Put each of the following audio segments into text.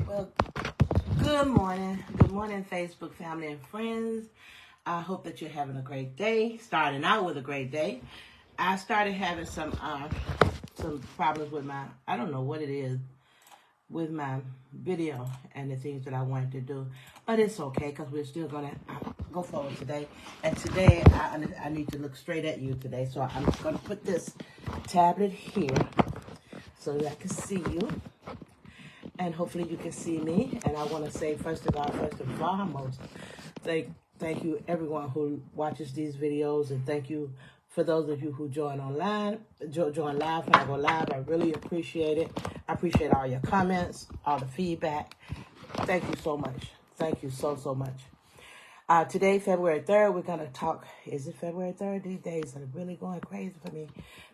Well, good morning. Good morning, Facebook family and friends. I hope that you're having a great day, starting out with a great day. I started having some problems with I don't know what it is, with my video and the things that I wanted to do. But it's okay because we're still going to go forward today. And today, I need to look straight at you today. So I'm going to put this tablet here so that I can see you. And hopefully you can see me. And I want to say, first of all, first and foremost, thank you everyone who watches these videos, and thank you for those of you who join online, join live when I go live. I really appreciate it. I appreciate all your comments, all the feedback. Thank you so much. Thank you so much. Today, February 3rd, we're going to talk. Is it February 3rd? These days are really going crazy for me.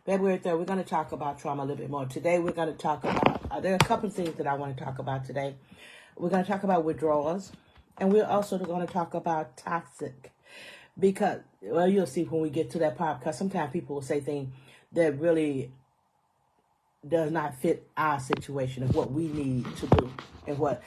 February 3rd, we're going to talk about trauma a little bit more. Today, we're going to talk about, there are a couple of things that I want to talk about today. We're going to talk about withdrawals, and we're also going to talk about toxic. Because, well, you'll see when we get to that part, because sometimes people will say things that really does not fit our situation and what we need to do. And what,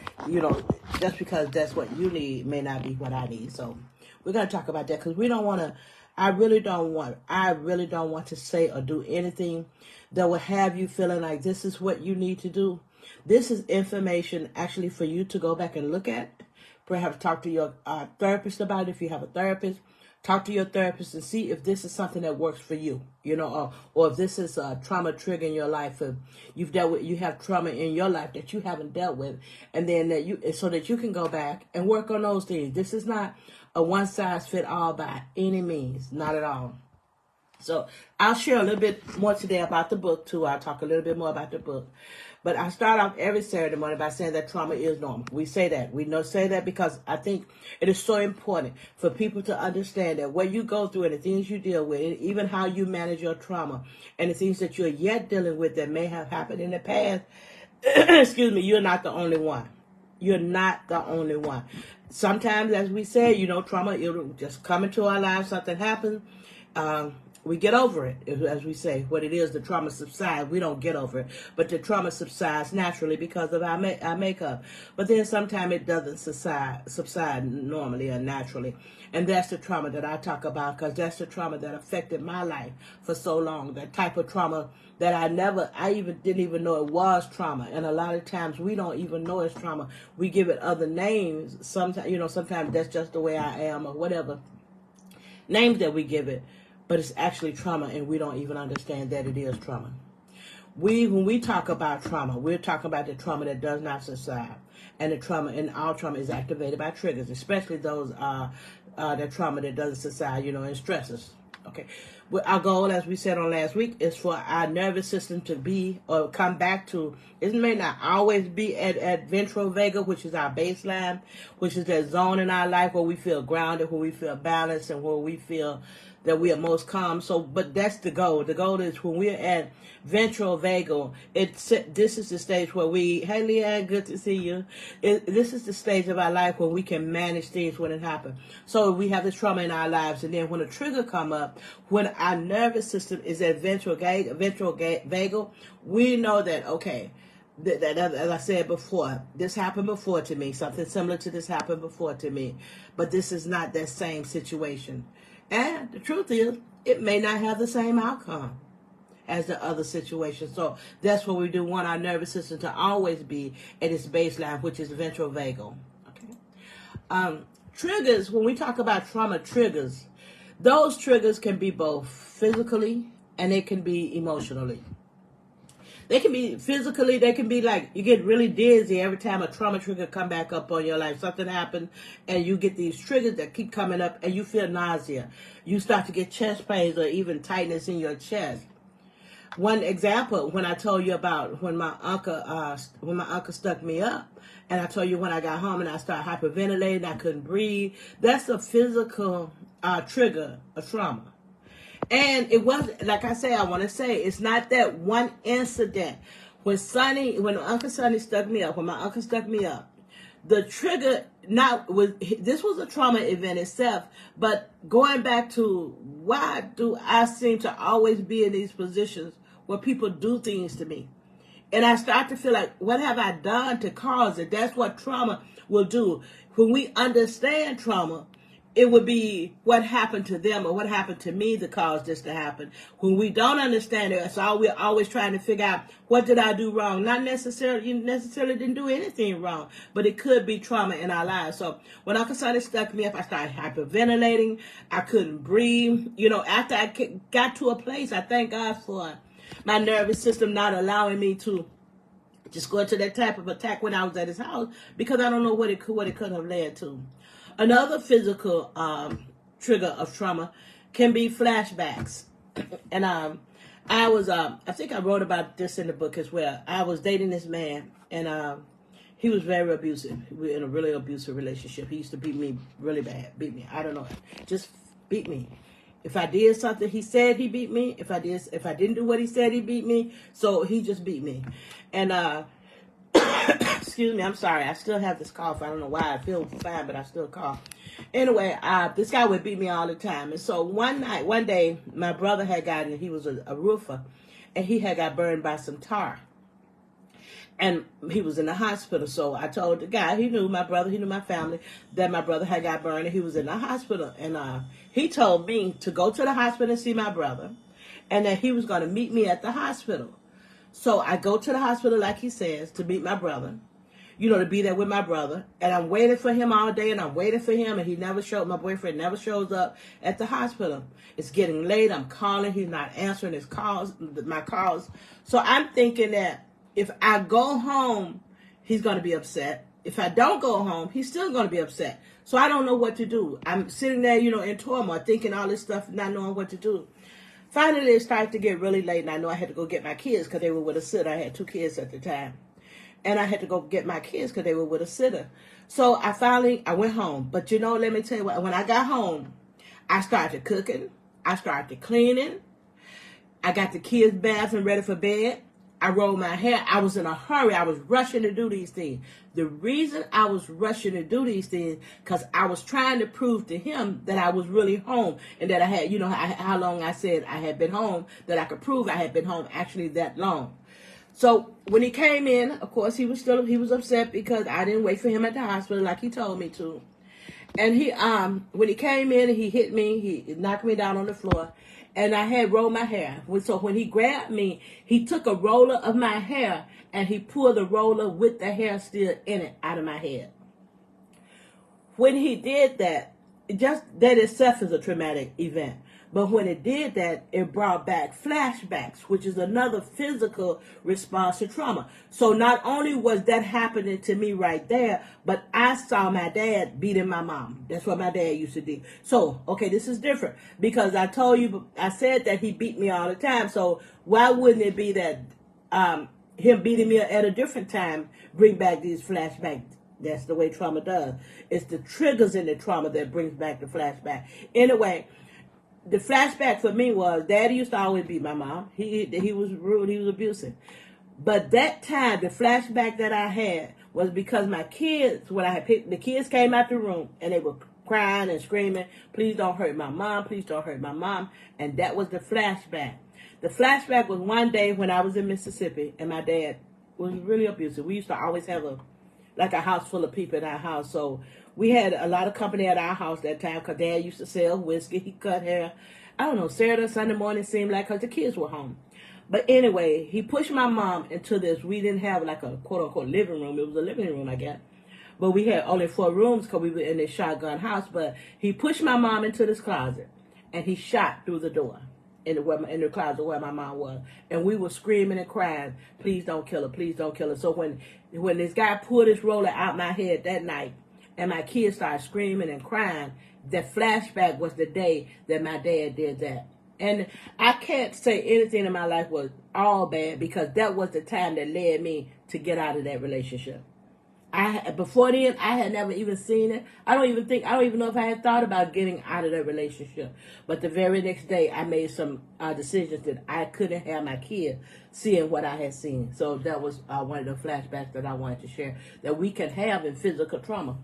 just because that's what you need may not be what I need. So we're going to talk about that because we don't want to, I really don't want to say or do anything that will have you feeling like this is what you need to do. This is information actually for you to go back and look at. Perhaps talk to your therapist about it if you have a therapist. Talk to your therapist and see if this is something that works for you, or if this is a trauma trigger in your life. If you have trauma in your life that you haven't dealt with, and then so that you can go back and work on those things. This is not a one size fit all by any means, not at all. So I'll share a little bit more today about the book too. I'll talk a little bit more about the book. But I start off every Saturday morning by saying that trauma is normal. We say that. We say that because I think it is so important for people to understand that what you go through and the things you deal with, and even how you manage your trauma and the things that you're yet dealing with that may have happened in the past, excuse me, you're not the only one. You're not the only one. Sometimes, as we say, trauma, it'll just come into our lives, something happens. We get over it, as we say. What it is, the trauma subsides. We don't get over it, but the trauma subsides naturally because of our makeup. But then sometimes it doesn't subside normally or naturally. And that's the trauma that I talk about, because that's the trauma that affected my life for so long. That type of trauma that I even didn't even know it was trauma. And a lot of times we don't even know it's trauma. We give it other names. Sometimes that's just the way I am or whatever names that we give it. But it's actually trauma, and we don't even understand that it is trauma. When we talk about trauma, we're talking about the trauma that does not subside. And our trauma is activated by triggers, especially those the trauma that doesn't subside, and stressors. Okay. Well, our goal, as we said on last week, is for our nervous system to be or come back to, it may not always be at ventral vagal, which is our baseline, which is that zone in our life where we feel grounded, where we feel balanced, and where we feel that we are most calm. But that's the goal. The goal is when we're at ventral vagal, this is the stage where hey Leanne, good to see you. This is the stage of our life where we can manage things when it happens. So we have this trauma in our lives, and then when a trigger come up, when our nervous system is at ventral vagal, we know that, okay, that, as I said before, this happened before to me. Something similar to this happened before to me. But this is not that same situation. And the truth is, it may not have the same outcome as the other situation. So that's what we do want our nervous system to always be at its baseline, which is ventral vagal. Okay. Triggers, when we talk about trauma triggers, those triggers can be both physically and they can be emotionally. They can be physically, they can be like, you get really dizzy every time a trauma trigger come back up on your life. Something happened and you get these triggers that keep coming up and you feel nausea. You start to get chest pains or even tightness in your chest. One example, when I told you about when my uncle stuck me up, and I told you when I got home and I started hyperventilating, I couldn't breathe. That's a physical trigger of trauma. And it wasn't, like I say, I want to say, it's not that one incident. When Uncle Sonny stuck me up, the trigger, this was a trauma event itself, but going back to why do I seem to always be in these positions where people do things to me? And I start to feel like, what have I done to cause it? That's what trauma will do. When we understand trauma, it would be what happened to them or what happened to me that caused this to happen. When we don't understand it, so we're always trying to figure out, what did I do wrong? Not necessarily, you necessarily didn't do anything wrong, but it could be trauma in our lives. So when Uncle Sonny stuck me up, I started hyperventilating. I couldn't breathe. After I got to a place, I thank God for my nervous system not allowing me to just go into that type of attack when I was at his house, because I don't know what it could have led to. Another physical trigger of trauma can be flashbacks. And I think I wrote about this in the book as well. I was dating this man, and he was very abusive. We were in a really abusive relationship. He used to beat me really bad. Beat me. I don't know. Just beat me. If I did something he said, he beat me. If I didn't do what he said, he beat me. So he just beat me. And excuse me, I'm sorry. I still have this cough. I don't know why. I feel fine, but I still cough. Anyway, this guy would beat me all the time. And so one day, my brother he was a roofer, and he had got burned by some tar. And he was in the hospital. So I told the guy, he knew my brother, he knew my family, that my brother had got burned and he was in the hospital. And he told me to go to the hospital and see my brother, and that he was going to meet me at the hospital. So I go to the hospital, like he says, to meet my brother, to be there with my brother. And I'm waiting for him all day, and I'm waiting for him, and my boyfriend never shows up at the hospital. It's getting late. I'm calling. He's not answering my calls. So I'm thinking that if I go home, he's going to be upset. If I don't go home, he's still going to be upset. So I don't know what to do. I'm sitting there, in turmoil, thinking all this stuff, not knowing what to do. Finally, it started to get really late, and I know I had to go get my kids because they were with a sitter. I had 2 kids at the time. And I had to go get my kids because they were with a sitter. So I went home. But let me tell you what, when I got home, I started cooking. I started cleaning. I got the kids' bath and ready for bed. I rolled my hair. I was in a hurry. I was rushing to do these things. The reason I was rushing to do these things, because I was trying to prove to him that I was really home, and that I had, how long I said I had been home, that I could prove I had been home actually that long. So when he came in, of course, he was upset because I didn't wait for him at the hospital like he told me to. And when he came in, he hit me. He knocked me down on the floor. And I had rolled my hair. So when he grabbed me, he took a roller of my hair and he pulled the roller with the hair still in it out of my head. When he did that, just that itself is a traumatic event. But when it did that, it brought back flashbacks, which is another physical response to trauma. So not only was that happening to me right there, but I saw my dad beating my mom. That's what my dad used to do. So, okay, this is different because I said that he beat me all the time. So why wouldn't it be that him beating me at a different time bring back these flashbacks? That's the way trauma does. It's the triggers in the trauma that brings back the flashback. Anyway, the flashback for me was Daddy used to always beat my mom. He was rude. He was abusive. But that time, the flashback that I had was because my kids, the kids came out the room and they were crying and screaming, "Please don't hurt my mom. Please don't hurt my mom." And that was the flashback. The flashback was one day when I was in Mississippi and my dad was really abusive. We used to always have a house full of people in our house. So we had a lot of company at our house that time because Dad used to sell whiskey. He cut hair. I don't know, Saturday or Sunday morning seemed like because the kids were home. But anyway, he pushed my mom into this. We didn't have like a quote-unquote living room. It was a living room, I guess. But we had only 4 rooms because we were in this shotgun house. But he pushed my mom into this closet, and he shot through the door in the closet where my mom was. And we were screaming and crying, "Please don't kill her. Please don't kill her." So when this guy pulled his roller out my head that night, and my kids started screaming and crying, the flashback was the day that my dad did that. And I can't say anything in my life was all bad because that was the time that led me to get out of that relationship. Before then, I had never even seen it. I don't even know if I had thought about getting out of that relationship. But the very next day, I made some decisions that I couldn't have my kid seeing what I had seen. So that was one of the flashbacks that I wanted to share that we can have in physical trauma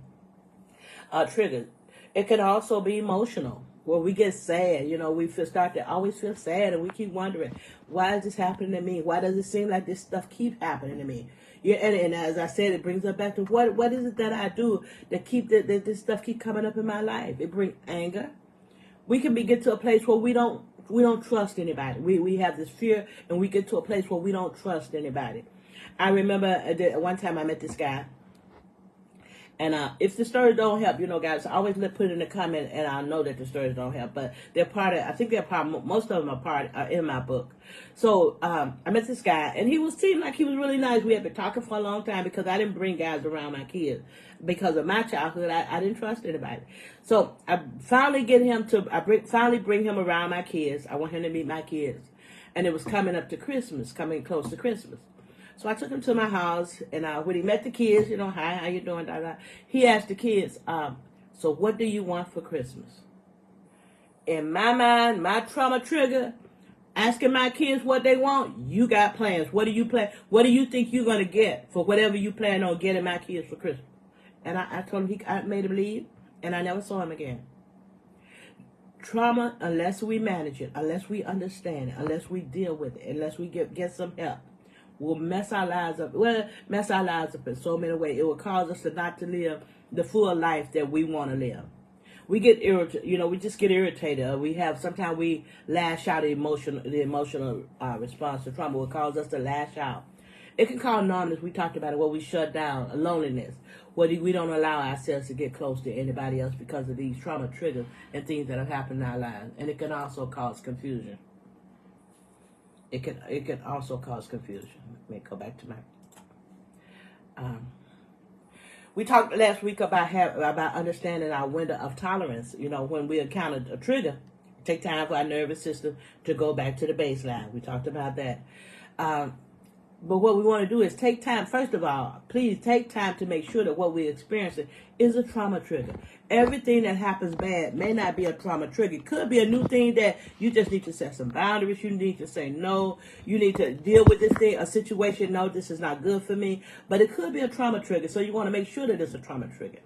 triggers. It can also be emotional. Well, we get sad, we start to always feel sad, and we keep wondering, why is this happening to me? Why does it seem like this stuff keep happening to me? Yeah, and as I said, it brings us back to what is it that I do that keep that this stuff keep coming up in my life? It brings anger. We can get to a place where we don't trust anybody. We have this fear, and we get to a place where we don't trust anybody. I remember one time I met this guy. And if the stories don't help, guys, always put it in the comment, and I'll know that the stories don't help. But they're most of them are in my book. So I met this guy, and seemed like he was really nice. We had been talking for a long time because I didn't bring guys around my kids. Because of my childhood, I didn't trust anybody. So I finally finally bring him around my kids. I want him to meet my kids. And it was coming coming close to Christmas. So I took him to my house, and when he met the kids, hi, how you doing, he asked the kids, so what do you want for Christmas? In my mind, my trauma trigger, asking my kids what they want, you got plans. What do you plan? What do you think you're going to get for whatever you plan on getting my kids for Christmas? And I told him, I made him leave, and I never saw him again. Trauma, unless we manage it, unless we understand it, unless we deal with it, unless we get some help, will mess our lives up. Well, mess our lives up in so many ways. It will cause us to not to live the full life that we want to live. We get irritated. We just get irritated. Sometimes we lash out. The emotional response to trauma will cause us to lash out. It can cause numbness. We talked about it. Where we shut down, loneliness. Where we don't allow ourselves to get close to anybody else because of these trauma triggers and things that have happened in our lives. And it can also cause confusion. It can also cause confusion. Let me go back to my. We talked last week about understanding our window of tolerance. When we encounter a trigger, take time for our nervous system to go back to the baseline. We talked about that. But what we want to do is take time. First of all, please take time to make sure that what we're experiencing is a trauma trigger. Everything that happens bad may not be a trauma trigger. It could be a new thing that you just need to set some boundaries. You need to say no. You need to deal with this thing, a situation. No, this is not good for me. But it could be a trauma trigger. So you want to make sure that it's a trauma trigger.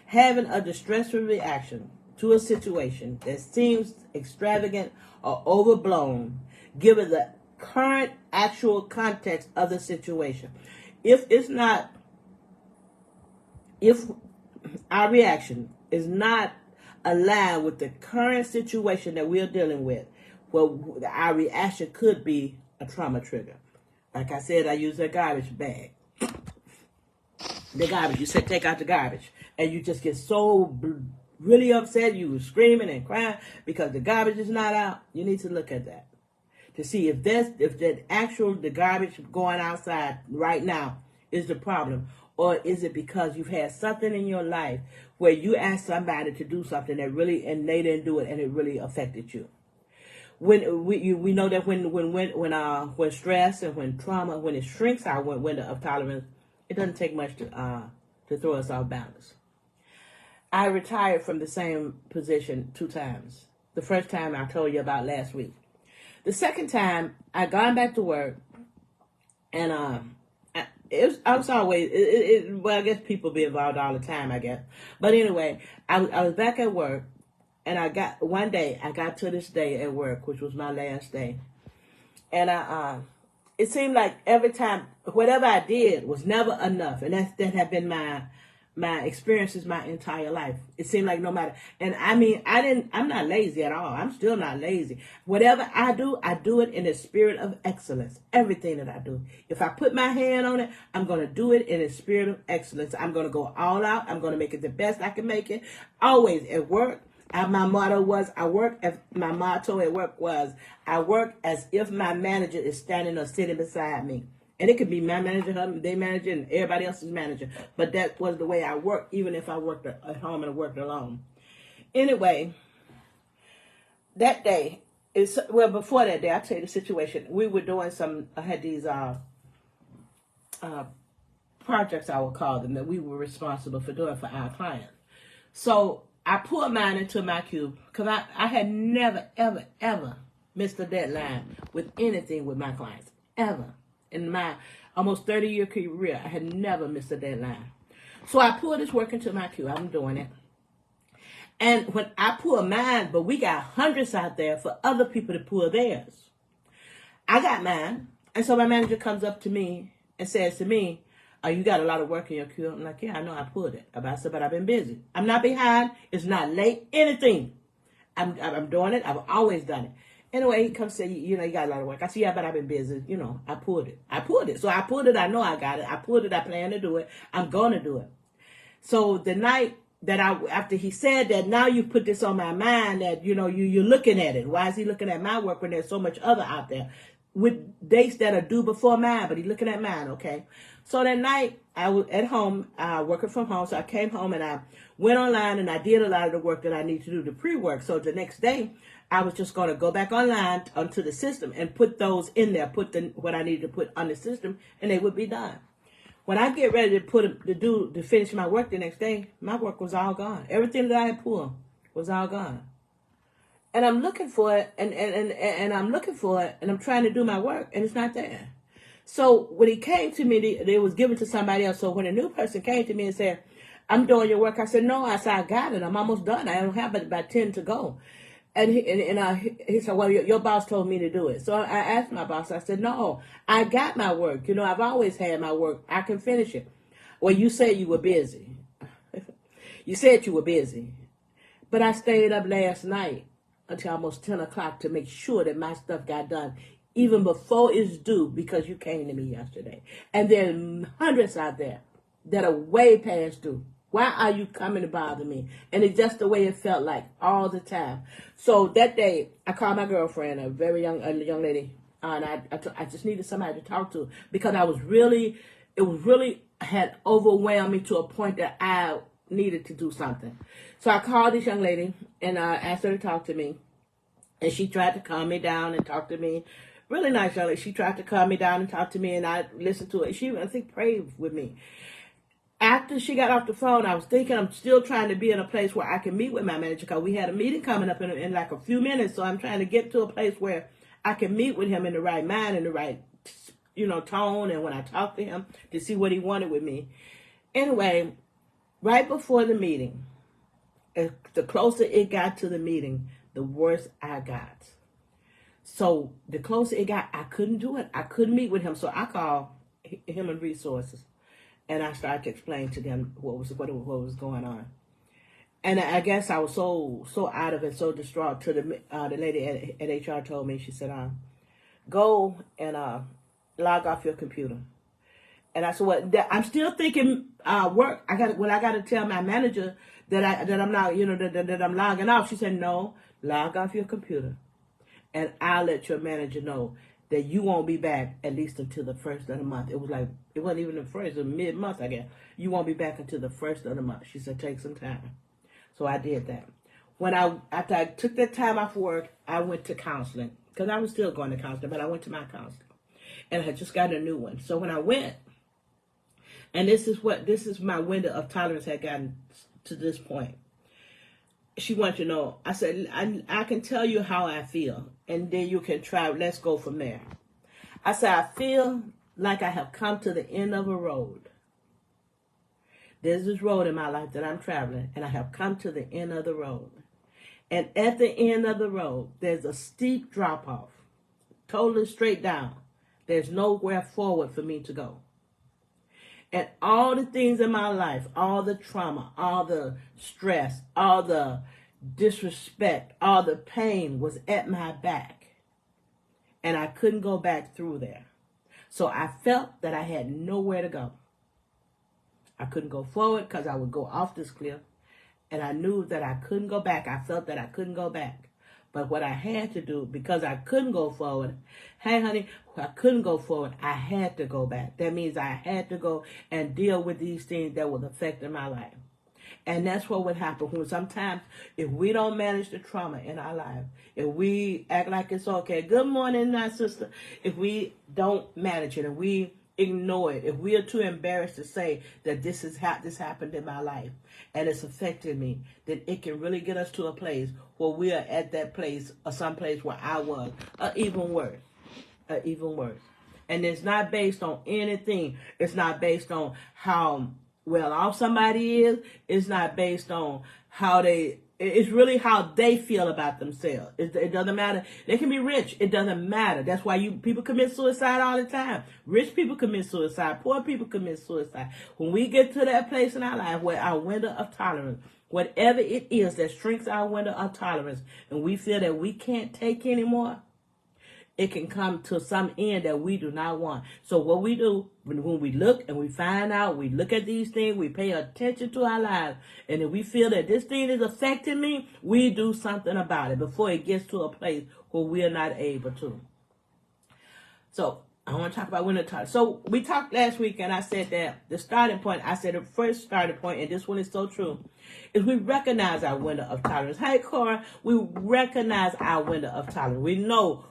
Having a distressful reaction to a situation that seems extravagant or overblown, given the current actual context of the situation. If our reaction is not aligned with the current situation that we're dealing with, well, our reaction could be a trauma trigger. Like I said, I use a garbage bag. The garbage, you said take out the garbage, and you just get so really upset, you were screaming and crying because the garbage is not out. You need to look at that to see if the garbage going outside right now is the problem, or is it because you've had something in your life where you asked somebody to do something and they didn't do it, and it really affected you. When we know that when stress and when trauma, when it shrinks our window of tolerance, it doesn't take much to throw us off balance. I retired from the same position 2 times. The first time I told you about last week. The second time, I gone back to work, and I guess people be involved all the time, I guess. But anyway, I was back at work, and I got to this day at work, which was my last day, and it seemed like every time, whatever I did was never enough, and that had been my experiences my entire life. It seemed like no matter, and I'm not lazy at all. I'm still not lazy. Whatever I do it in a spirit of excellence. Everything that I do. If I put my hand on it, I'm going to do it in a spirit of excellence. I'm going to go all out. I'm going to make it the best I can make it. Always at work. My motto at work was, I work as if my manager is standing or sitting beside me. And it could be my manager, their manager, and everybody else's manager. But that was the way I worked, even if I worked at home and worked alone. Anyway, that day, before that day, I'll tell you the situation. We were doing I had these projects, I would call them, that we were responsible for doing for our clients. So I pulled mine into my cube because I had never, ever, ever missed a deadline with anything with my clients, ever. In my almost 30-year career, I had never missed a deadline. So I pulled this work into my queue. I'm doing it. And when I pull mine, but we got hundreds out there for other people to pull theirs. I got mine. And so my manager comes up to me and says to me, "Oh, you got a lot of work in your queue." I'm like, "Yeah, I know I pulled it." I said, "But I've been busy. I'm not behind. It's not late. Anything. I'm doing it. I've always done it." Anyway, he comes and say, "You know, you got a lot of work." I said, "Yeah, but I've been busy. You know, I pulled it. I pulled it. So I pulled it. I know I got it. I pulled it. I plan to do it. I'm going to do it." So the night that after he said that, now you put this on my mind that, you know, you're looking at it. Why is he looking at my work when there's so much other out there with dates that are due before mine, but he's looking at mine, okay? So that night I was at home, working from home. So I came home and I went online and I did a lot of the work that I need to do, the pre-work. So the next day I was just going to go back online onto the system and put those in there, what I needed to put on the system, and they would be done. When I get ready to finish my work the next day, my work was all gone. Everything that I had pulled was all gone. And I'm looking for it, and I'm looking for it, and I'm trying to do my work, and it's not there. So when it came to me, it was given to somebody else. So when a new person came to me and said, "I'm doing your work," I said, "No." I said, "I got it. I'm almost done. I don't have but about 10 to go." And he said, "Well, your boss told me to do it." So I asked my boss, I said, "No, I got my work. You know, I've always had my work. I can finish it." "Well, you said you were busy." "You said you were busy." But I stayed up last night until almost 10 o'clock to make sure that my stuff got done, even before it's due, because you came to me yesterday. And there are hundreds out there that are way past due. Why are you coming to bother me? And it's just the way it felt like all the time. So that day, I called my girlfriend, a very young lady, and I just needed somebody to talk to, because it really had overwhelmed me to a point that I needed to do something. So I called this young lady and I asked her to talk to me, and she tried to calm me down and talk to me. Really nice young lady. She tried to calm me down and talk to me, and I listened to it. She, I think, prayed with me. After she got off the phone, I was thinking I'm still trying to be in a place where I can meet with my manager, because we had a meeting coming up in like a few minutes. So I'm trying to get to a place where I can meet with him in the right mind, in the right, tone, and when I talk to him, to see what he wanted with me. Anyway, right before the meeting, the closer it got to the meeting, the worse I got. So the closer it got, I couldn't do it. I couldn't meet with him. So I called Human Resources. And I started to explain to them what was going on. And I guess I was so out of it, so distraught. To the lady at HR told me, she said, "Go and log off your computer." And I said, "Well, I'm still thinking work. I got to tell my manager that I'm not, that I'm logging off." She said, "No, log off your computer, and I'll let your manager know that you won't be back at least until the first of the month." It wasn't even the first, it was mid-month, I guess. "You won't be back until the first of the month." She said, "Take some time." So I did that. After I took that time off work, I went to counseling, because I was still going to counseling, but I went to my counselor, and I had just got a new one. So when I went, and this is my window of tolerance had gotten to this point. She wanted to know, I said, I can tell you how I feel, and then you can try, let's go from there. I said, "I feel like I have come to the end of a road. There's this road in my life that I'm traveling, and I have come to the end of the road. And at the end of the road, there's a steep drop-off, totally straight down. There's nowhere forward for me to go. And all the things in my life, all the trauma, all the stress, all the disrespect, all the pain was at my back. And I couldn't go back through there. So I felt that I had nowhere to go. I couldn't go forward because I would go off this cliff. And I knew that I couldn't go back. I felt that I couldn't go back. But what I had to do, because I couldn't go forward, hey, honey, I couldn't go forward, I had to go back. That means I had to go and deal with these things that was affecting my life. And that's what would happen when sometimes if we don't manage the trauma in our life, if we act like it's okay, good morning, my sister, if we don't manage it and we ignore it, if we are too embarrassed to say that this happened in my life and it's affected me, then it can really get us to a place where we are at that place or some place where I was, or even worse. And it's not based on anything. It's not based on how well off somebody is. It's not based on how they It's really how they feel about themselves. It doesn't matter. They can be rich. It doesn't matter. That's why people commit suicide all the time. Rich people commit suicide. Poor people commit suicide. When we get to that place in our life where our window of tolerance, whatever it is that shrinks our window of tolerance, and we feel that we can't take anymore, it can come to some end that we do not want. So what we do, when we look and we find out, we look at these things, we pay attention to our lives, and if we feel that this thing is affecting me, we do something about it before it gets to a place where we are not able to. So I want to talk about window tolerance. So we talked last week, and I said that the starting point, I said the first starting point, and this one is so true, is we recognize our window of tolerance. Hey, Cora, we recognize our window of tolerance. We know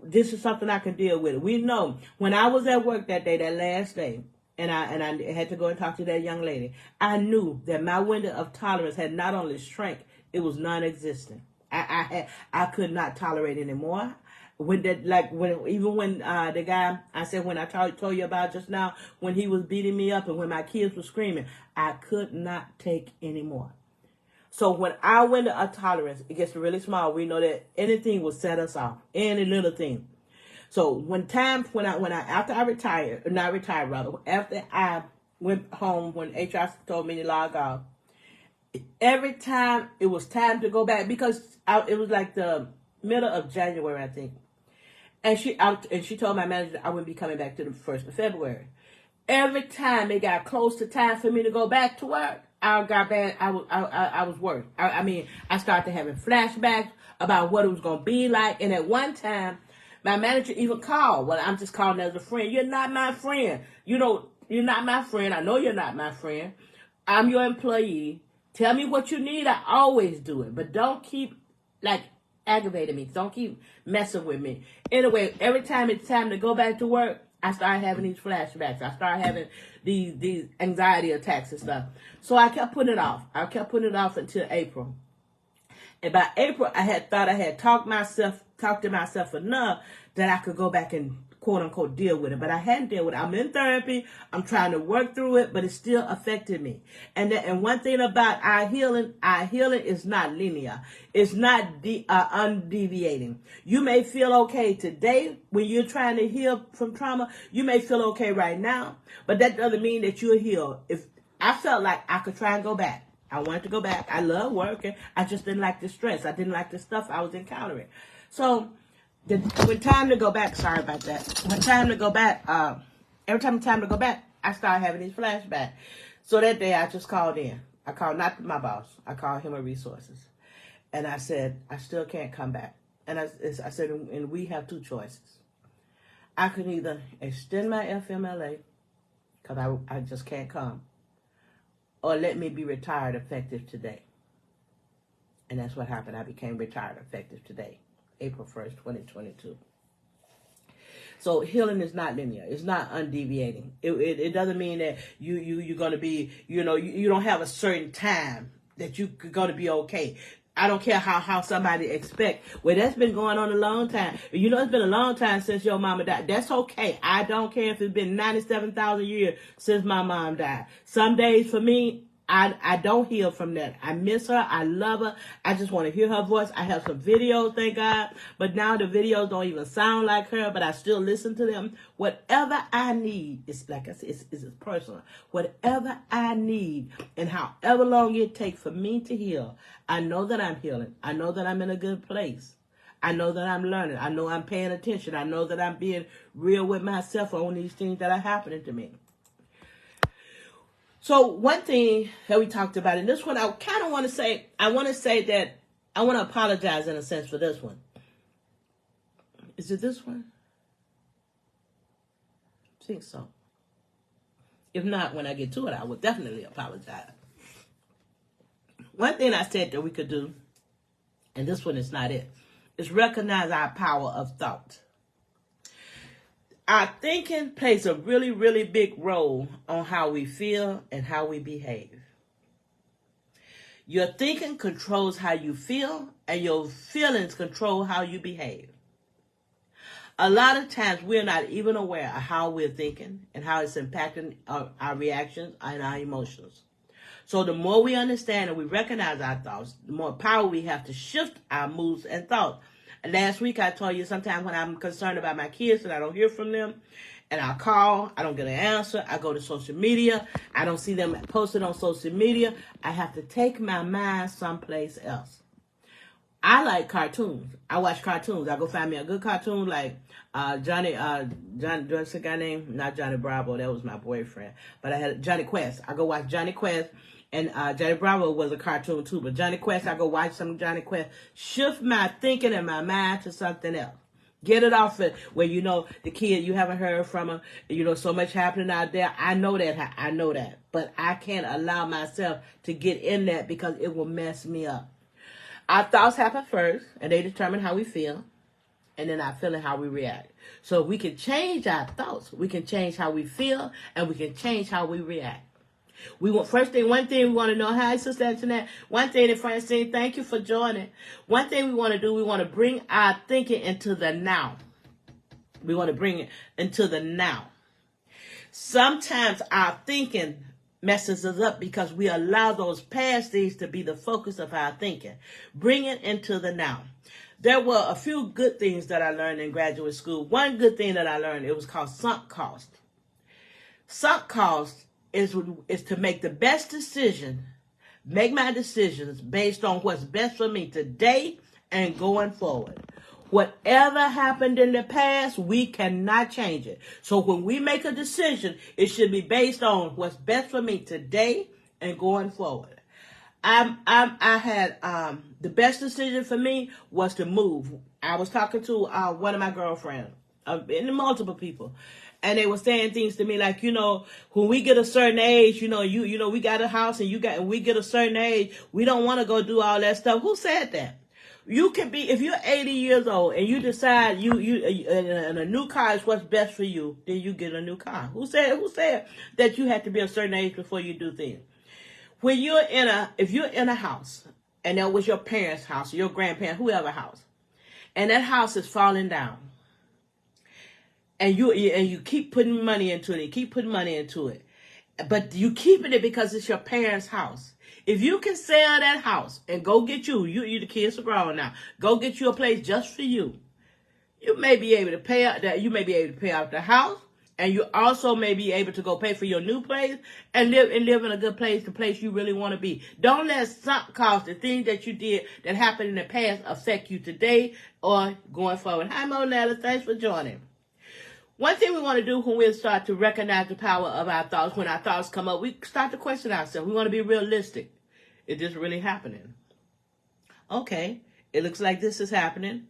this is something I can deal with. We know when I was at work that day, that last day, and I had to go and talk to that young lady, I knew that my window of tolerance had not only shrank, it was non-existent. I could not tolerate anymore. When the guy I said when I told you about just now, when he was beating me up and when my kids were screaming, I could not take anymore. So when our window of tolerance, it gets really small, we know that anything will set us off, any little thing. So after I went home, when HR told me to log off, every time it was time to go back, because it was like the middle of January, I think. And she told my manager I wouldn't be coming back to the 1st of February. Every time it got close to time for me to go back to work, I got bad. I was worse. I started having flashbacks about what it was going to be like. And at one time, my manager even called. Well, I'm just calling as a friend. You're not my friend. You're not my friend. I know you're not my friend. I'm your employee. Tell me what you need. I always do it. But don't keep, aggravating me. Don't keep messing with me. Anyway, every time it's time to go back to work, I started having these flashbacks. I started having these anxiety attacks and stuff. So I kept putting it off. I kept putting it off until April. And by April, I had talked to myself enough that I could go back and quote unquote deal with it. But I hadn't dealt with it. I'm in therapy. I'm trying to work through it, but it still affected me. And one thing about our healing is not linear. It's not undeviating. You may feel okay today when you're trying to heal from trauma. You may feel okay right now, but that doesn't mean that you're healed. If I felt like I could try and go back. I wanted to go back. I love working. I just didn't like the stress. I didn't like the stuff I was encountering. So when time to go back, sorry about that. When time to go back, every time it's time to go back, I started having these flashbacks. So that day I just called in. I called not my boss. I called Human Resources. And I said, I still can't come back. And I said, and we have two choices. I could either extend my FMLA, because I just can't come, or let me be retired effective today. And that's what happened. I became retired effective today, April 1st, 2022. So healing is not linear. It's not undeviating. It doesn't mean that you're going to be, you don't have a certain time that you're going to be okay. I don't care how somebody expect. Well, that's been going on a long time. It's been a long time since your mama died. That's okay. I don't care if it's been 97,000 years since my mom died. Some days for me, I don't heal from that. I miss her. I love her. I just want to hear her voice. I have some videos, thank God. But now the videos don't even sound like her, but I still listen to them. Whatever I need, it's like I said, it's personal. Whatever I need and however long it takes for me to heal, I know that I'm healing. I know that I'm in a good place. I know that I'm learning. I know I'm paying attention. I know that I'm being real with myself on these things that are happening to me. So one thing that we talked about in this one, I kind of want to say, I want to apologize in a sense for this one. Is it this one? I think so. If not, when I get to it, I will definitely apologize. One thing I said that we could do, and this one is not it, is recognize our power of thought. Our thinking plays a really, really big role on how we feel and how we behave. Your thinking controls how you feel, and your feelings control how you behave. A lot of times we're not even aware of how we're thinking and how it's impacting our reactions and our emotions. So the more we understand and we recognize our thoughts, the more power we have to shift our moods and thoughts. Last week I told you sometimes when I'm concerned about my kids and I don't hear from them, and I call, I don't get an answer, I go to social media, I don't see them posted on social media, I have to take my mind someplace else. I like cartoons. I watch cartoons. I go find me a good cartoon like what's the guy name? Not Johnny Bravo, that was my boyfriend. But I had Johnny Quest. I go watch Johnny Quest. And Johnny Bravo was a cartoon too. But Johnny Quest, I go watch some Johnny Quest. Shift my thinking and my mind to something else. Get it off it where the kid, you haven't heard from her. So much happening out there. I know that. But I can't allow myself to get in that because it will mess me up. Our thoughts happen first, and they determine how we feel, and then our feeling how we react. So if we can change our thoughts, we can change how we feel, and we can change how we react. One thing we want to know, hi, Sister Antoinette. One thing that Francine, thank you for joining. One thing we want to do, we want to bring our thinking into the now. We want to bring it into the now. Sometimes our thinking messes us up because we allow those past things to be the focus of our thinking. Bring it into the now. There were a few good things that I learned in graduate school. One good thing that I learned, it was called sunk cost. Sunk cost is to make the best decision, make my decisions based on what's best for me today and going forward. Whatever happened in the past, we cannot change it. So when we make a decision, it should be based on what's best for me today and going forward. I had the best decision for me was to move. I was talking to one of my girlfriends, and multiple people, and they were saying things to me like, when we get a certain age, we got a house and we get a certain age, we don't want to go do all that stuff. Who said that? You can be, if you're 80 years old and you decide and a new car is what's best for you, then you get a new car. Who said that you have to be a certain age before you do things? If you're in a house and that was your parents' house, or your grandparents, whoever house, and that house is falling down, and you keep putting money into it, but you keeping it because it's your parents' house. If you can sell that house and go get you the kids are grown now, go get you a place just for you. You may be able to pay out that. You may be able to pay out the house, and you also may be able to go pay for your new place and live in a good place, the place you really want to be. Don't let sunk cost, the things that you did that happened in the past, affect you today or going forward. Hi, Monella. Thanks for joining. One thing we want to do when we start to recognize the power of our thoughts, when our thoughts come up, we start to question ourselves. We want to be realistic. Is this really happening? Okay, it looks like this is happening.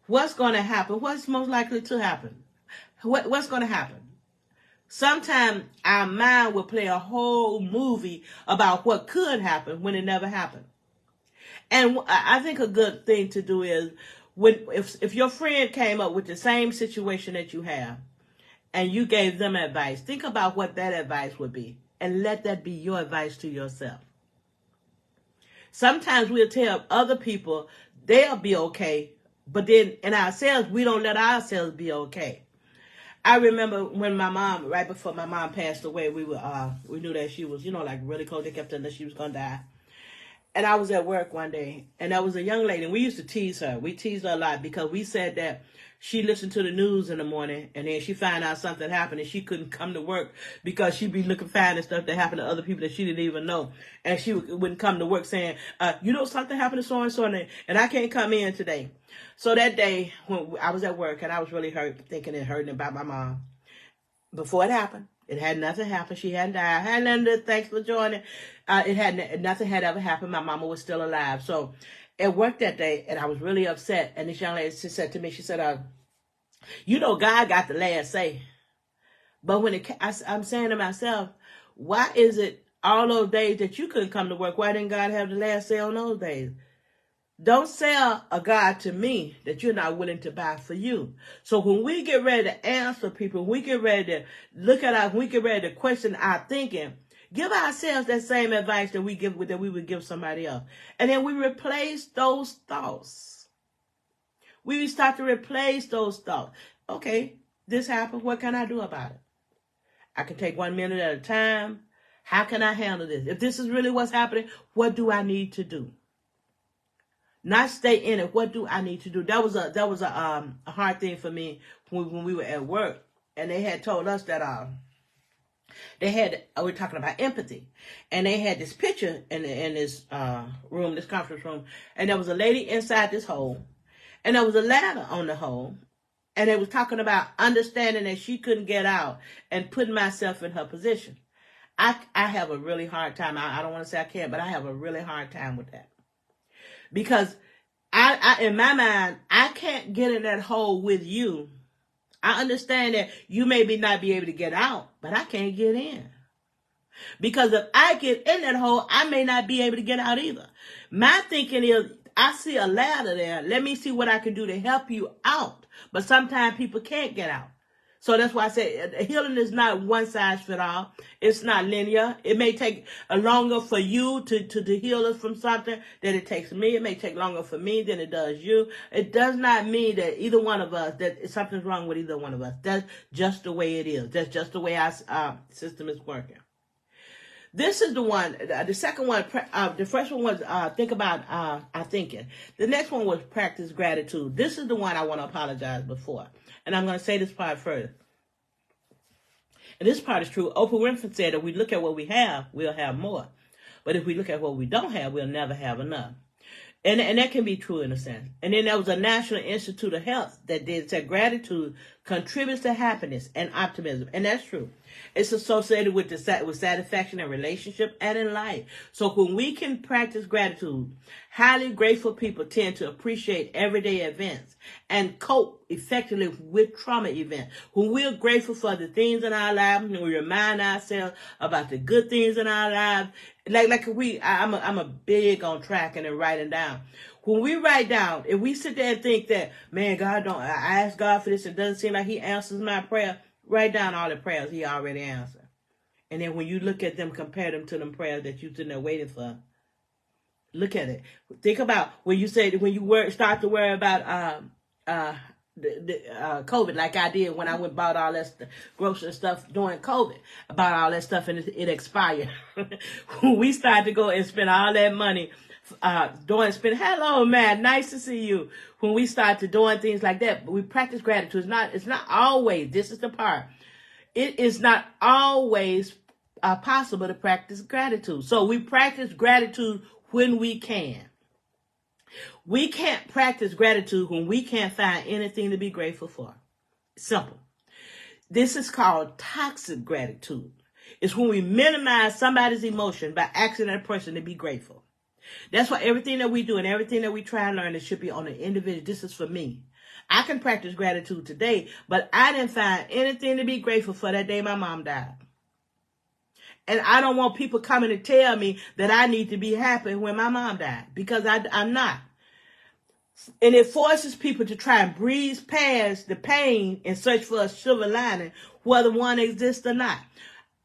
What's going to happen? What's most likely to happen? What's going to happen? Sometimes our mind will play a whole movie about what could happen when it never happened. And I think a good thing to do is, if your friend came up with the same situation that you have, and you gave them advice, think about what that advice would be, and let that be your advice to yourself. Sometimes we'll tell other people they'll be okay, but then in ourselves, we don't let ourselves be okay. I remember when my mom, right before my mom passed away, we knew that she was, really close. They kept telling us she was going to die. And I was at work one day, and there was a young lady, and we used to tease her. We teased her a lot because we said that she listened to the news in the morning, and then she found out something happened, and she couldn't come to work because she'd be finding stuff that happened to other people that she didn't even know. And she wouldn't come to work saying, something happened to so-and-so, and I can't come in today. So that day, when I was at work, and I was really hurt, thinking and hurting about my mom. Before it happened, it had nothing happened. She hadn't died. Had nothing to, thanks for joining. Nothing had ever happened. My mama was still alive. So at work that day, and I was really upset. And this young lady, she said to me, she said, God got the last say. But I'm saying to myself, why is it all those days that you couldn't come to work, why didn't God have the last say on those days? Don't sell a God to me that you're not willing to buy for you. So when we get ready to answer people, we get ready to we get ready to question our thinking, give ourselves that same advice that we would give somebody else. And then we replace those thoughts. We start to replace those thoughts. Okay, this happened. What can I do about it? I can take 1 minute at a time. How can I handle this? If this is really what's happening, what do I need to do? Not stay in it. What do I need to do? That was a hard thing for me when we were at work, and they had told us that we're talking about empathy, and they had this picture in this room, this conference room, and there was a lady inside this hole, and there was a ladder on the hole, and they was talking about understanding that she couldn't get out and putting myself in her position. I have a really hard time. I don't want to say I can't, but I have a really hard time with that. Because I in my mind, I can't get in that hole with you. I understand that you maybe not be able to get out, but I can't get in. Because if I get in that hole, I may not be able to get out either. My thinking is, I see a ladder there. Let me see what I can do to help you out. But sometimes people can't get out. So that's why I say healing is not one size fit all. It's not linear. It may take longer for you to heal us from something than it takes me. It may take longer for me than it does you. It does not mean that either one of us, that something's wrong with either one of us. That's just the way it is. That's just the way our system is working. This is the one, the second one, the first one was think about our thinking. The next one was practice gratitude. This is the one I want to apologize before. And I'm going to say this part first. And this part is true. Oprah Winfrey said, if we look at what we have, we'll have more. But if we look at what we don't have, we'll never have enough. And that can be true in a sense. And then there was a National Institute of Health that said gratitude contributes to happiness and optimism. And that's true. It's associated with satisfaction in relationship and in life. So when we can practice gratitude, highly grateful people tend to appreciate everyday events and cope effectively with trauma events. When we're grateful for the things in our lives, and we remind ourselves about the good things in our lives, I'm a big on tracking and writing down. When we write down, if we sit there and think that, man, I asked God for this, it doesn't seem like he answers my prayer, write down all the prayers he already answered. And then when you look at them, compare them to them prayers that you're sitting there waiting for. Look at it. Think about when you start to worry about COVID, like I did when I went bought all that grocery stuff during COVID. I bought all that stuff and it expired. We started to go and spend all that money hello man, nice to see you. When we start to doing things like that, we practice gratitude. It's not always, this is the part, it is not always possible to practice gratitude. So we practice gratitude when we can. We can't practice gratitude when we can't find anything to be grateful for. Simple. This is called toxic gratitude. It's when we minimize somebody's emotion by asking that person to be grateful. That's why everything that we do and everything that we try and learn, it should be on an individual. This is for me. I can practice gratitude today, but I didn't find anything to be grateful for that day my mom died. And I don't want people coming to tell me that I need to be happy when my mom died, because I'm not. And it forces people to try and breeze past the pain and search for a silver lining, whether one exists or not.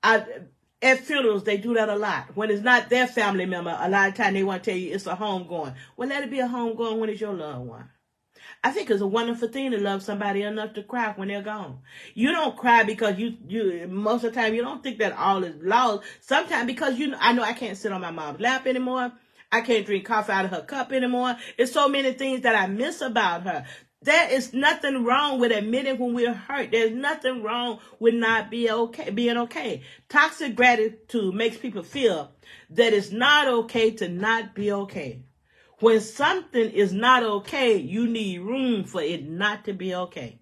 At funerals, they do that a lot. When it's not their family member, a lot of time they want to tell you it's a homegoing. Well, let it be a homegoing when it's your loved one. I think it's a wonderful thing to love somebody enough to cry when they're gone. You don't cry because you most of the time you don't think that all is lost. Sometimes because I know I can't sit on my mom's lap anymore. I can't drink coffee out of her cup anymore. It's so many things that I miss about her. There is nothing wrong with admitting when we're hurt. There's nothing wrong with not being okay. Toxic gratitude makes people feel that it's not okay to not be okay. When something is not okay, you need room for it not to be okay.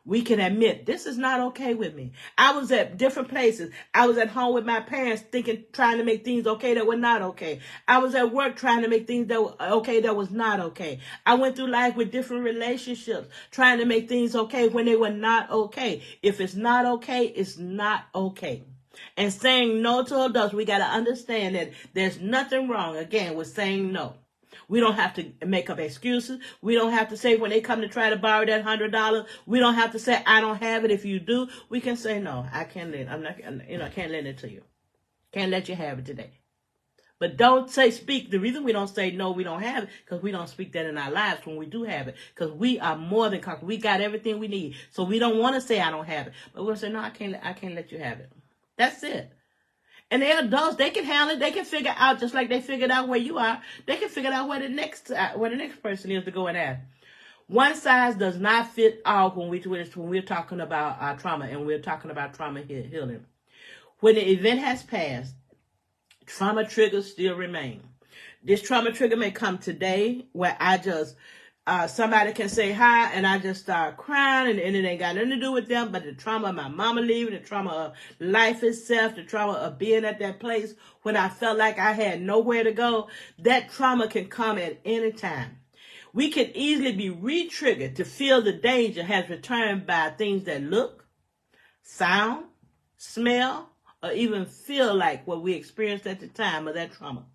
We can admit, this is not okay with me. I was at different places. I was at home with my parents trying to make things okay that were not okay. I was at work trying to make things that were okay that was not okay. I went through life with different relationships, trying to make things okay when they were not okay. If it's not okay, it's not okay. And saying no to adults, we got to understand that there's nothing wrong, again, with saying no. We don't have to make up excuses. We don't have to say when they come to try to borrow that $100, we don't have to say, I don't have it. If you do, we can say, no, I can't lend. I can't lend it to you. Can't let you have it today. But don't speak. The reason we don't say no, we don't have it, because we don't speak that in our lives when we do have it. Because we are more than conquerors. We got everything we need. So we don't want to say I don't have it. But we'll say, no, I can't let you have it. That's it. And they're adults. They can handle it. They can figure out, just like they figured out where you are, they can figure out where the next person is to go and ask. One size does not fit all when we're talking about our trauma, and we're talking about trauma healing. When the event has passed, trauma triggers still remain. This trauma trigger may come today where I just, somebody can say hi and I just start crying, and it ain't got nothing to do with them, but the trauma of my mama leaving, the trauma of life itself, the trauma of being at that place when I felt like I had nowhere to go, that trauma can come at any time. We can easily be re-triggered to feel the danger has returned by things that look, sound, smell, or even feel like what we experienced at the time of that trauma.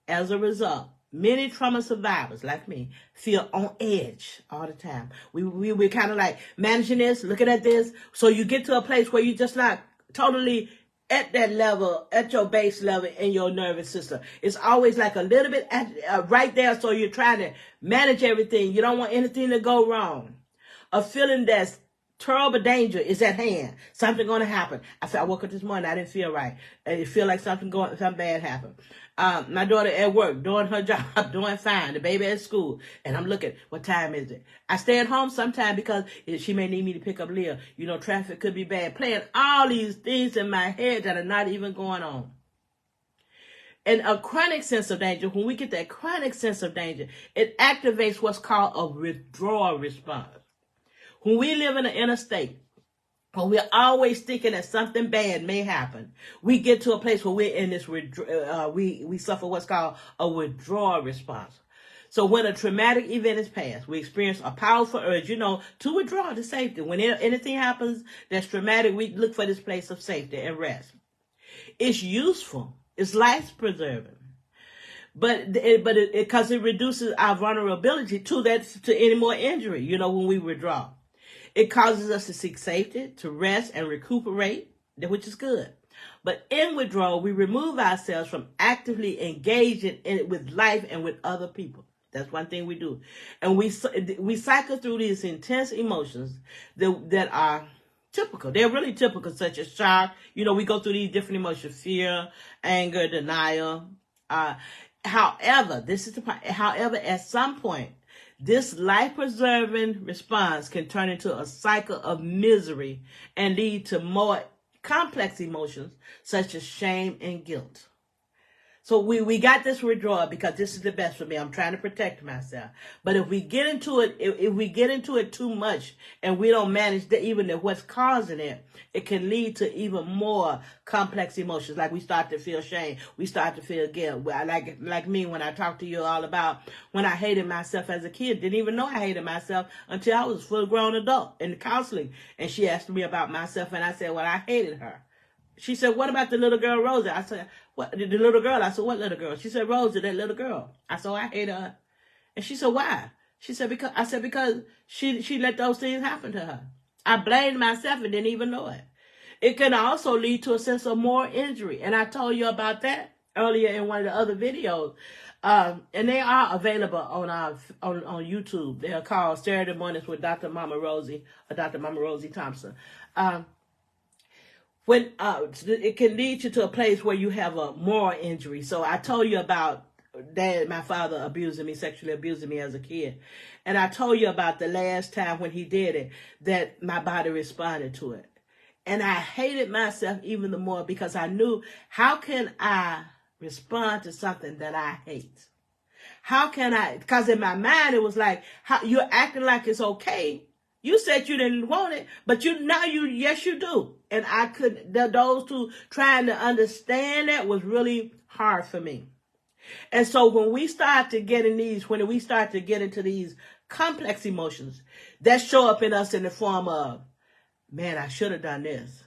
As a result, many trauma survivors like me feel on edge all the time. We're kind of like managing this, looking at this. So you get to a place where you're just not totally at that level, at your base level in your nervous system. It's always like a little bit right there. So you're trying to manage everything. You don't want anything to go wrong. A feeling that's terrible danger is at hand. Something going to happen. I woke up this morning, I didn't feel right. It feel like something bad happened. My daughter at work, doing her job, doing fine. The baby at school. And I'm looking, what time is it? I stay at home sometime because she may need me to pick up Leah. You know, traffic could be bad. Playing all these things in my head that are not even going on. And a chronic sense of danger, when we get that chronic sense of danger, it activates what's called a withdrawal response. When we live in an inner state, when we're always thinking that something bad may happen, we get to a place where we're in this, we suffer what's called a withdrawal response. So when a traumatic event is past, we experience a powerful urge, to withdraw to safety. When anything happens that's traumatic, we look for this place of safety and rest. It's useful. It's life-preserving. But because it reduces our vulnerability to any more injury, when we withdraw. It causes us to seek safety, to rest and recuperate, which is good. But in withdrawal, we remove ourselves from actively engaging with life and with other people. That's one thing we do. And we cycle through these intense emotions that are typical. They're really typical, such as shock. We go through these different emotions: fear, anger, denial. However, at some point, this life-preserving response can turn into a cycle of misery and lead to more complex emotions such as shame and guilt. So we got this withdrawal because this is the best for me. I'm trying to protect myself. But if we get into it, if we get into it too much and we don't manage what's causing it, it can lead to even more complex emotions. Like we start to feel shame. We start to feel guilt. Like me when I talked to you all about when I hated myself as a kid. Didn't even know I hated myself until I was a full-grown adult in counseling. And she asked me about myself and I said, well, I hated her. She said, what about the little girl, Rosie? I said, what? The little girl? I said, what little girl? She said, Rosie, that little girl. I said, I hate her. And she said, why? She said, because she let those things happen to her. I blamed myself and didn't even know it. It can also lead to a sense of more injury. And I told you about that earlier in one of the other videos. And they are available on YouTube. They are called Saturday Mornings with Dr. Mama Rosie, or Dr. Mama Rosie Thompson. When it can lead you to a place where you have a moral injury. So I told you about my father sexually abusing me as a kid. And I told you about the last time when he did it, that my body responded to it. And I hated myself even the more because I knew, how can I respond to something that I hate? How can I? Because in my mind, it was like, you're acting like it's okay. You said you didn't want it, but yes, you do. And I couldn't, those two trying to understand that was really hard for me. And so when we start to get into these complex emotions that show up in us in the form of, man, I should have done this.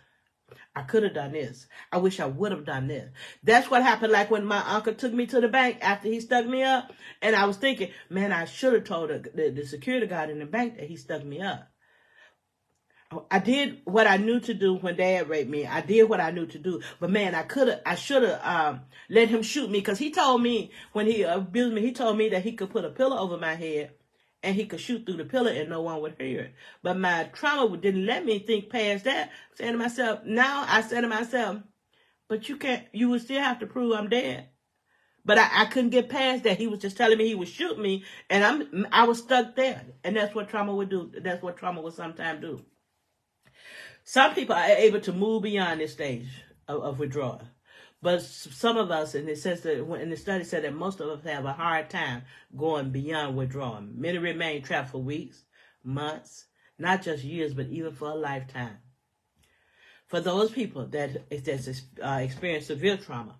I could have done this. I wish I would have done this. That's what happened like when my uncle took me to the bank after he stuck me up. And I was thinking, man, I should have told the security guard in the bank that he stuck me up. I did what I knew to do when Dad raped me. I did what I knew to do. But man, I should have let him shoot me, because he told me when he abused me, he told me that he could put a pillow over my head and he could shoot through the pillow and no one would hear it. But my trauma didn't let me think past that. I said to myself, But you would still have to prove I'm dead. But I couldn't get past that. He was just telling me he would shoot me, and I was stuck there. And that's what trauma would do. That's what trauma would sometimes do. Some people are able to move beyond this stage of withdrawal. But some of us, and it says that in the study said that most of us have a hard time going beyond withdrawal. Many remain trapped for weeks, months, not just years, but even for a lifetime. For those people that experience severe trauma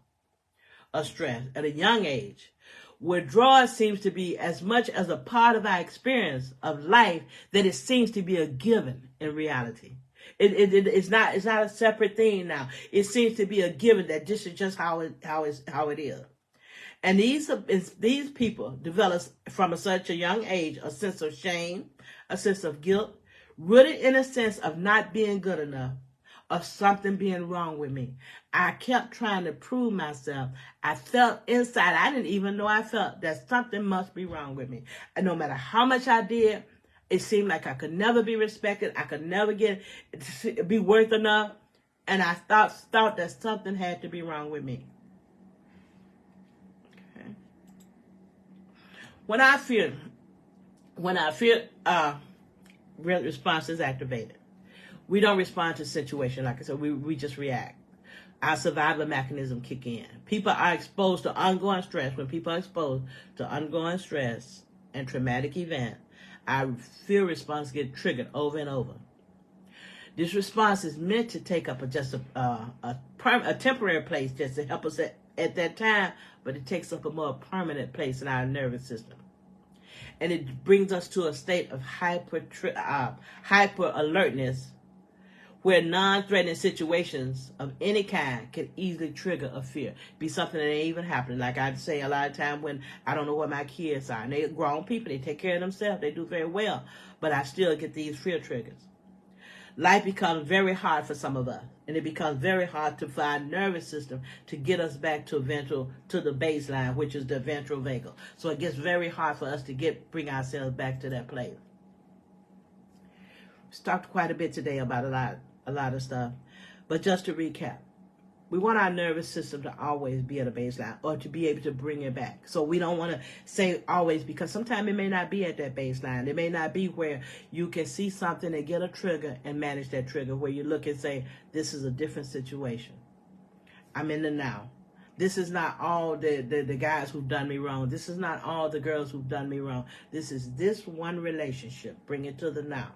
or stress at a young age, withdrawal seems to be as much as a part of our experience of life that it seems to be a given in reality. It's not a separate thing now. It seems to be a given that this is just how it is. And these people develop from such a young age a sense of shame, a sense of guilt, rooted in a sense of not being good enough, of something being wrong with me. I kept trying to prove myself. I felt inside, I didn't even know I felt that something must be wrong with me. And no matter how much I did, it seemed like I could never be respected. I could never be worth enough. And I thought that something had to be wrong with me. Okay. When I fear, response is activated. We don't respond to the situation. Like I said, we just react. Our survival mechanism kick in. People are exposed to ongoing stress. When people are exposed to ongoing stress and traumatic event, our fear response gets triggered over and over. This response is meant to take up a temporary place just to help us at that time, but it takes up a more permanent place in our nervous system. And it brings us to a state of hyper alertness, where non-threatening situations of any kind can easily trigger a fear. Be something that ain't even happening. Like I say a lot of time when I don't know where my kids are. And they're grown people. They take care of themselves. They do very well. But I still get these fear triggers. Life becomes very hard for some of us. And it becomes very hard for our nervous system to get us back to the baseline, which is the ventral vagal. So it gets very hard for us to bring ourselves back to that place. We talked quite a bit today about a lot of stuff. But just to recap, we want our nervous system to always be at a baseline or to be able to bring it back. So we don't want to say always, because sometimes it may not be at that baseline. It may not be where you can see something and get a trigger and manage that trigger, where you look and say, this is a different situation. I'm in the now. This is not all the guys who've done me wrong. This is not all the girls who've done me wrong. This is this one relationship. Bring it to the now.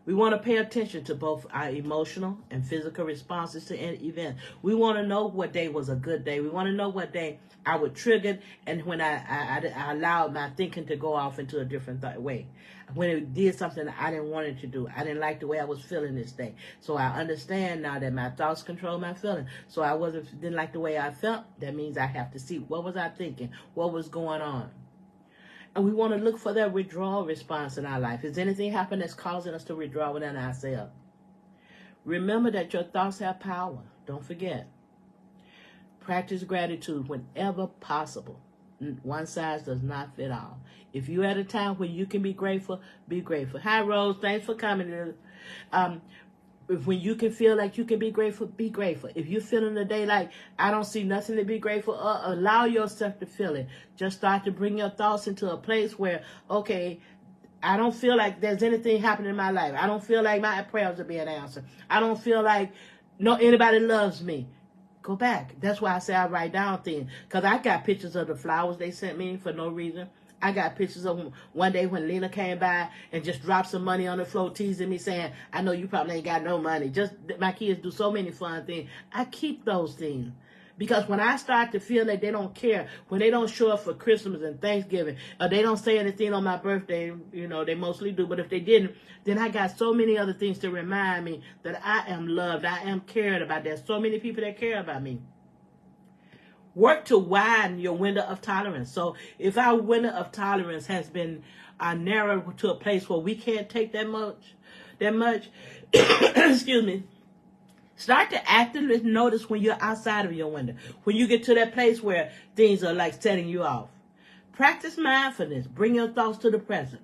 We want to pay attention to both our emotional and physical responses to an event. We want to know what day was a good day. We want to know what day I was triggered and when I allowed my thinking to go off into a different way. When it did something that I didn't want it to do. I didn't like the way I was feeling this day. So I understand now that my thoughts control my feeling. So I didn't like the way I felt. That means I have to see, what was I thinking? What was going on? And we want to look for that withdrawal response in our life. Is anything happening that's causing us to withdraw within ourselves? Remember that your thoughts have power. Don't forget. Practice gratitude whenever possible. One size does not fit all. If you're at a time when you can be grateful, be grateful. Hi, Rose. Thanks for coming. When you can feel like you can be grateful, be grateful. If you're feeling the day like, I don't see nothing to be grateful, allow yourself to feel it. Just start to bring your thoughts into a place where, okay, I don't feel like there's anything happening in my life. I don't feel like my prayers are being answered. I don't feel like anybody loves me. Go back. That's why I say I write down things. Because I got pictures of the flowers they sent me for no reason. I got pictures of one day when Lena came by and just dropped some money on the floor, teasing me, saying, I know you probably ain't got no money. Just, my kids do so many fun things. I keep those things. Because when I start to feel that they don't care, when they don't show up for Christmas and Thanksgiving, or they don't say anything on my birthday, they mostly do, but if they didn't, then I got so many other things to remind me that I am loved, I am cared about. There's so many people that care about me. Work to widen your window of tolerance. So if our window of tolerance has been narrowed to a place where we can't take that much, excuse me, start to actively notice when you're outside of your window. When you get to that place where things are like setting you off. Practice mindfulness. Bring your thoughts to the present.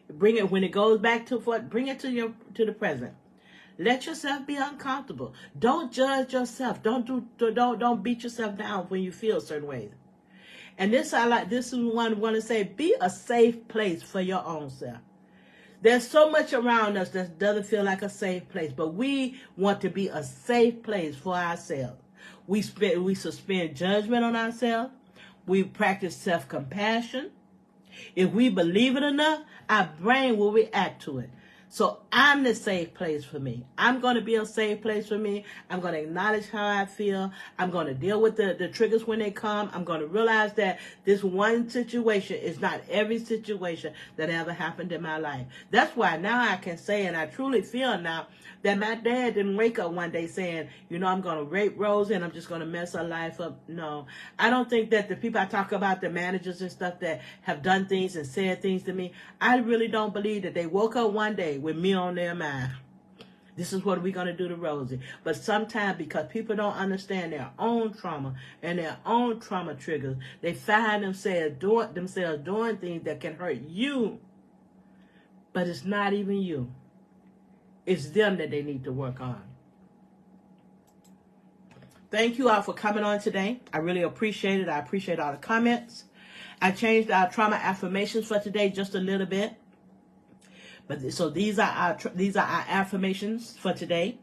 Bring it when it goes back to bring it to the present. Let yourself be uncomfortable. Don't judge yourself. Don't beat yourself down when you feel certain ways. And this is one I want to say, be a safe place for your own self. There's so much around us that doesn't feel like a safe place, but we want to be a safe place for ourselves. We suspend judgment on ourselves. We practice self-compassion. If we believe it enough, our brain will react to it. So I'm the safe place for me. I'm going to be a safe place for me. I'm going to acknowledge how I feel. I'm going to deal with the triggers when they come. I'm going to realize that this one situation is not every situation that ever happened in my life. That's why now I can say, and I truly feel now, that my dad didn't wake up one day saying, I'm going to rape Rosie and I'm just going to mess her life up. No, I don't think that the people I talk about, the managers and stuff that have done things and said things to me, I really don't believe that they woke up one day with me on their mind. This is what we're going to do to Rosie. But sometimes because people don't understand their own trauma and their own trauma triggers, they find themselves doing things that can hurt you. But it's not even you. It's them that they need to work on. Thank you all for coming on today. I really appreciate it. I appreciate all the comments. I changed our trauma affirmations for today just a little bit. But so these are our affirmations for today.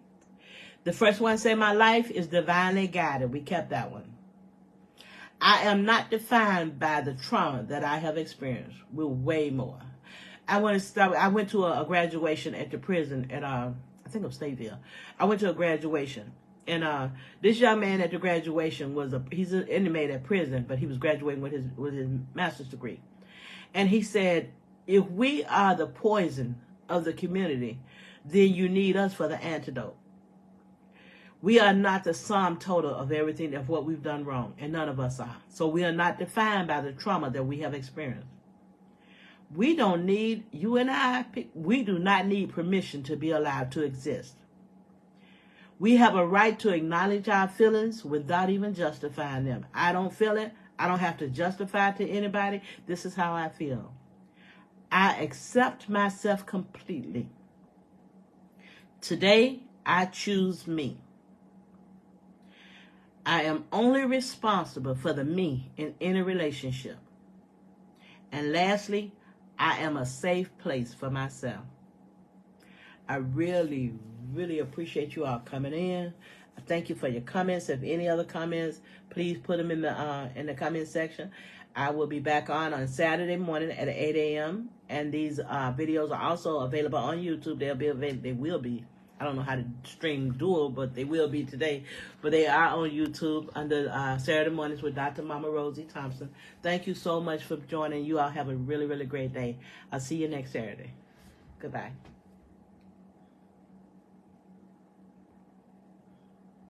The first one say, my life is divinely guided. We kept that one. I am not defined by the trauma that I have experienced. We're way more. I went to a graduation at the prison at I think of Stateville. I went to a graduation, and this young man at the graduation he's an inmate at prison, but he was graduating with his master's degree, and he said, if we are the poison of the community, then you need us for the antidote. We are not the sum total of everything of what we've done wrong, and none of us are. So we are not defined by the trauma that we have experienced. We don't need, you and I, we do not need permission to be allowed to exist. We have a right to acknowledge our feelings without even justifying them. I don't feel it. I don't have to justify it to anybody. This is how I feel. I accept myself completely. Today, I choose me. I am only responsible for the me in any relationship. And lastly, I am a safe place for myself. I really, really appreciate you all coming in. I thank you for your comments. If any other comments, please put them in the comment section. I will be back on Saturday morning at 8 a.m. And these videos are also available on YouTube. They will be. I don't know how to stream dual, but they will be today. But they are on YouTube under Saturday Mornings with Dr. Mama Rosie Thompson. Thank you so much for joining. You all have a really, really great day. I'll see you next Saturday. Goodbye.